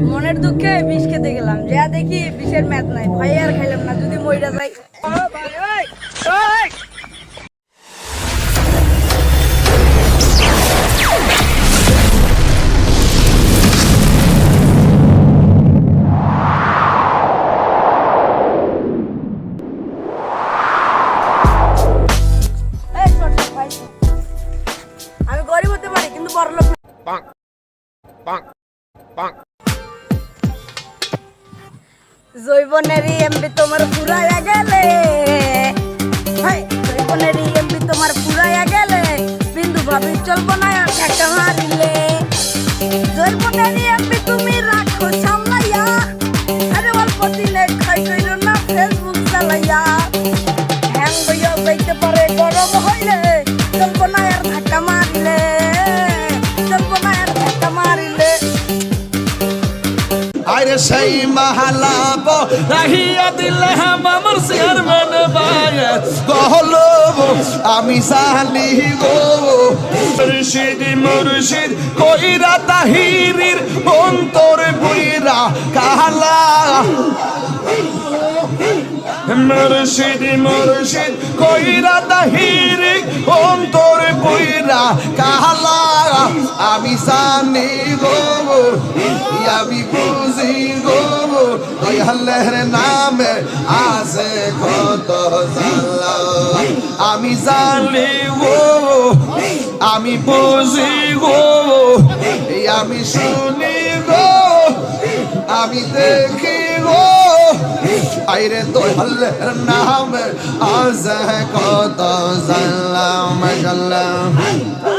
মনের দুঃখে বিষ খেতে গেলাম, যা দেখি বিষের ম্যাথ নাই, ভয়ে আর খাইলাম না, যদি মইরা যাই। আমি গরিব হতে পারি কিন্তু বড় লোক না। জৈবনেরই এমবি তোমার ফুরাইয়া গেলে, জৈবনেরই এমবি তোমার ফুরাইয়া গেলে, বিন্দু ভাবি চলবো না আর একটা মারিলে। জৈবনেরই এমবি তুমি রাখো সামলাইয়া, আরে অল্প দিনে খাই কইল না ফেসবুক চালাইয়া। হ্যাং বইয়া যাইতে পারে গরম হইলে, চলবো না আর ধাক্কা মারিলে, চলবো না আর ধাক্কা মারিলে। আরে সেই মাহালাপ রাহিয়া দিলে আমার চেয়ারম্যান বায়াত গহলো আমি জানি গো মুর্শিদ মুর্শিদ কইরা তাহিরির অন্তরে বইরা কালা। মুর্শিদ মুর্শিদ কইরা তাহিরি অন্তরে বইরা কালা। আমি জানি গো আমি বুঝি গো দয়ালের নামে আছে কত জালা। আমি জানি গো আমি বুঝি গো আমি শুনি গো আমি দেখি গো আইরে দয়ালের নামে আছে কত জালা। মাশাআল্লাহ।